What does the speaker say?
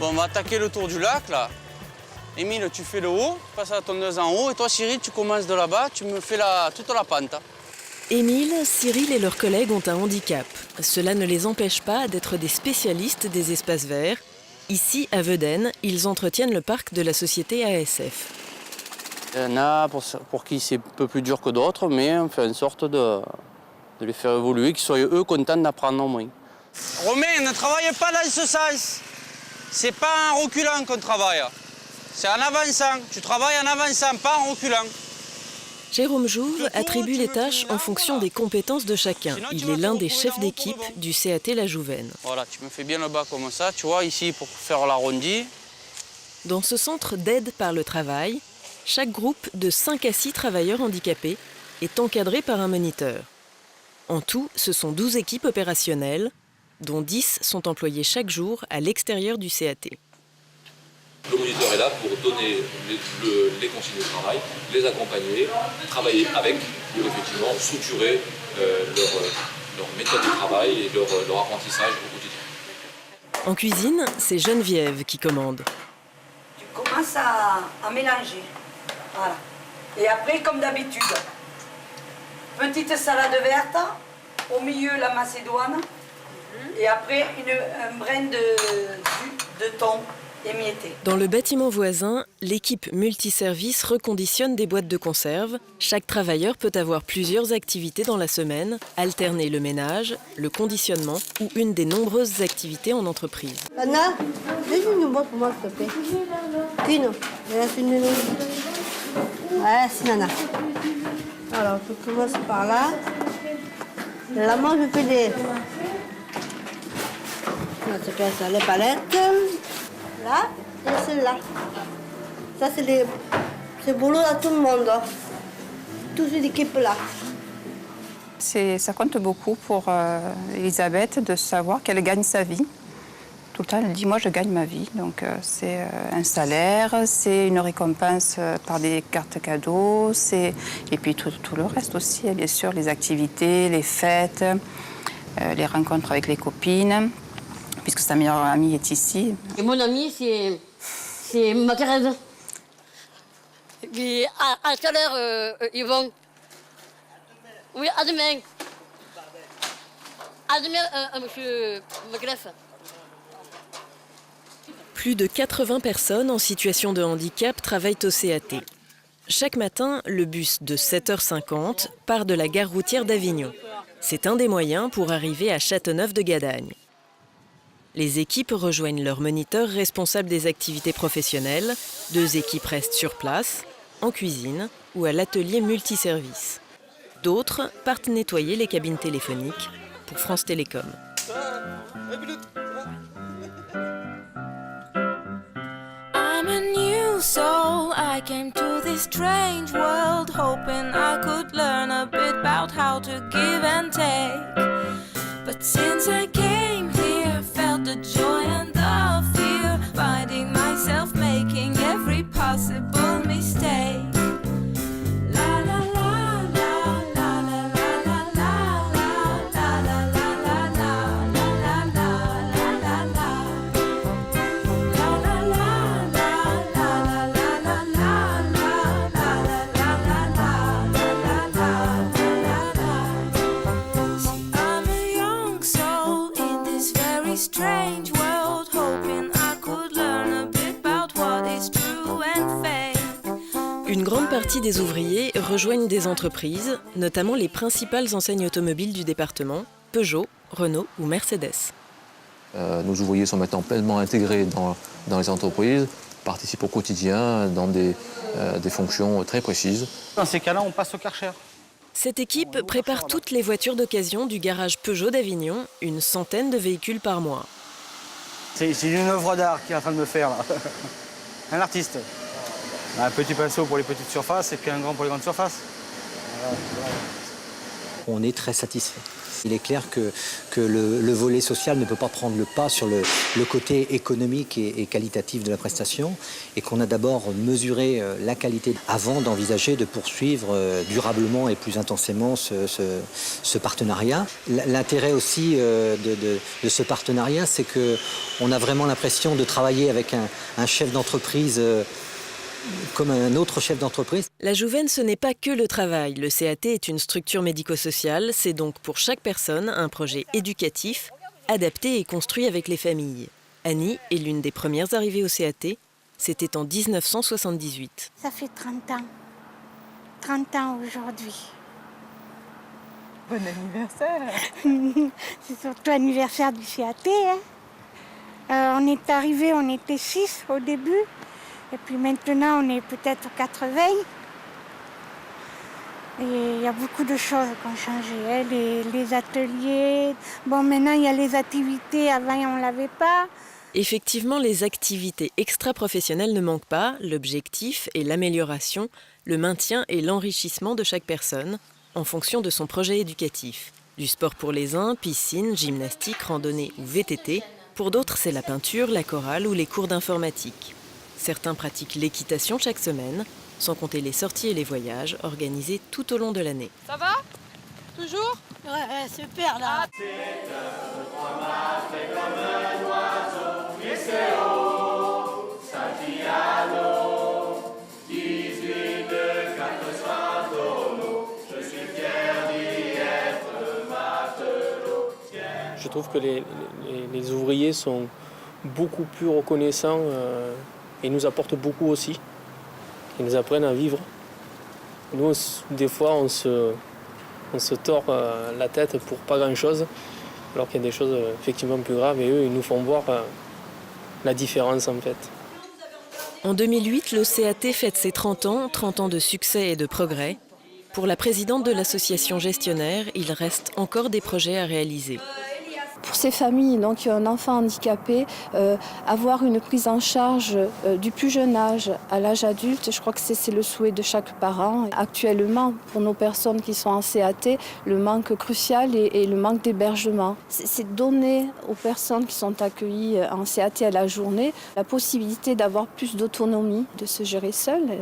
Bon, on va attaquer le tour du lac, là. Émile, tu fais le haut, tu passes la tondeuse en haut. Et toi, Cyril, tu commences de là-bas, tu me fais toute la pente. Émile, Cyril et leurs collègues ont un handicap. Cela ne les empêche pas d'être des spécialistes des espaces verts. Ici, à Weuden, ils entretiennent le parc de la société ASF. Il y en a pour qui c'est un peu plus dur que d'autres, mais on fait en sorte de les faire évoluer, qu'ils soient eux contents d'apprendre au moins. Romain, ne travaille pas dans ce sens. C'est pas en reculant qu'on travaille. C'est en avançant. Tu travailles en avançant, pas en reculant. Jérôme Jouve attribue les tâches en fonction des compétences de chacun. Il est l'un des chefs d'équipe du CAT La Jouvaine. Voilà, tu me fais bien le bas comme ça, tu vois, ici pour faire l'arrondi. Dans ce centre d'aide par le travail, chaque groupe de 5 à 6 travailleurs handicapés est encadré par un moniteur. En tout, ce sont 12 équipes opérationnelles, dont 10 sont employées chaque jour à l'extérieur du CAT. Le moniteur est là pour donner les consignes de travail, les accompagner, travailler avec, pour effectivement structurer leur méthode de travail et leur apprentissage au quotidien. En cuisine, c'est Geneviève qui commande. Tu commences à mélanger. Voilà. Et après, comme d'habitude, petite salade verte, au milieu la macédoine, et après un brin de thon émietté. Dans le bâtiment voisin, l'équipe multiservice reconditionne des boîtes de conserve. Chaque travailleur peut avoir plusieurs activités dans la semaine, alterner le ménage, le conditionnement ou une des nombreuses activités en entreprise. Anna, donne une boîte pour moi, s'il te plaît. Une. Il reste une. Ouais, c'est Nana. Alors, je commence par là. Là, moi, je fais des... Là, c'est bien ça, les palettes. Là, et celle-là. Ça, c'est le boulot à tout le monde. Toute cette équipe-là. Ça compte beaucoup pour Elisabeth de savoir qu'elle gagne sa vie. Tout le temps, elle dit, moi, je gagne ma vie. Donc, c'est un salaire, c'est une récompense par des cartes cadeaux, et puis tout le reste aussi, bien sûr, les activités, les fêtes, les rencontres avec les copines, puisque sa meilleure amie est ici. Et mon amie, c'est ma Thérèse. Et puis, à tout à l'heure, ils vont... Oui, à demain. À demain, monsieur Maclef. Plus de 80 personnes en situation de handicap travaillent au CAT. Chaque matin, le bus de 7h50 part de la gare routière d'Avignon. C'est un des moyens pour arriver à Châteauneuf-de-Gadagne. Les équipes rejoignent leurs moniteurs responsables des activités professionnelles. 2 équipes restent sur place, en cuisine ou à l'atelier multiservice. D'autres partent nettoyer les cabines téléphoniques pour France Télécom. I'm a new soul, I came to this strange world hoping I could learn a bit about how to give and take. But since I came here, I felt the joy and the fear, finding myself making every possible mistake. La la la la la la la la la la la la la la la la la la. Strange world, hoping I could learn a bit about what is true and fake. Une grande partie des ouvriers rejoignent des entreprises, notamment les principales enseignes automobiles du département, Peugeot, Renault ou Mercedes. Nos ouvriers sont maintenant pleinement intégrés dans les entreprises, participent au quotidien dans des fonctions très précises. Dans ces cas-là, on passe au Karcher. Cette équipe prépare toutes les voitures d'occasion du garage Peugeot d'Avignon, une centaine de véhicules par mois. C'est une œuvre d'art qu'il est en train de me faire, là. Un artiste. Un petit pinceau pour les petites surfaces et puis un grand pour les grandes surfaces. Voilà. On est très satisfait. Il est clair que le volet social ne peut pas prendre le pas sur le côté économique et qualitatif de la prestation et qu'on a d'abord mesuré la qualité avant d'envisager de poursuivre durablement et plus intensément ce partenariat. L'intérêt aussi de ce partenariat, c'est qu'on a vraiment l'impression de travailler avec un chef d'entreprise comme un autre chef d'entreprise. La Jouven, ce n'est pas que le travail. Le CAT est une structure médico-sociale. C'est donc pour chaque personne un projet éducatif, adapté et construit avec les familles. Annie est l'une des premières arrivées au CAT. C'était en 1978. Ça fait 30 ans. 30 ans aujourd'hui. Bon anniversaire. C'est surtout l'anniversaire du CAT. Hein. On est arrivés, on était 6 au début. Et puis maintenant, on est peut-être 80. Et il y a beaucoup de choses qui ont changé. Hein. Les ateliers. Bon, maintenant, il y a les activités. Avant, on ne l'avait pas. Effectivement, les activités extra-professionnelles ne manquent pas. L'objectif est l'amélioration, le maintien et l'enrichissement de chaque personne en fonction de son projet éducatif. Du sport pour les uns, piscine, gymnastique, randonnée ou VTT. Pour d'autres, c'est la peinture, la chorale ou les cours d'informatique. Certains pratiquent l'équitation chaque semaine, sans compter les sorties et les voyages organisés tout au long de l'année. Ça va? Toujours? Ouais, super là. Je trouve que les ouvriers sont beaucoup plus reconnaissants et nous apportent beaucoup aussi. Ils nous apprennent à vivre. Nous, des fois, on se tord la tête pour pas grand-chose, alors qu'il y a des choses effectivement plus graves et eux, ils nous font voir la différence en fait. En 2008, le CAT fête ses 30 ans de succès et de progrès. Pour la présidente de l'association gestionnaire, il reste encore des projets à réaliser. Pour ces familles donc, qui ont un enfant handicapé, avoir une prise en charge du plus jeune âge à l'âge adulte, je crois que c'est le souhait de chaque parent. Actuellement, pour nos personnes qui sont en CAT, le manque crucial est le manque d'hébergement. C'est donner aux personnes qui sont accueillies en CAT à la journée la possibilité d'avoir plus d'autonomie, de se gérer seules.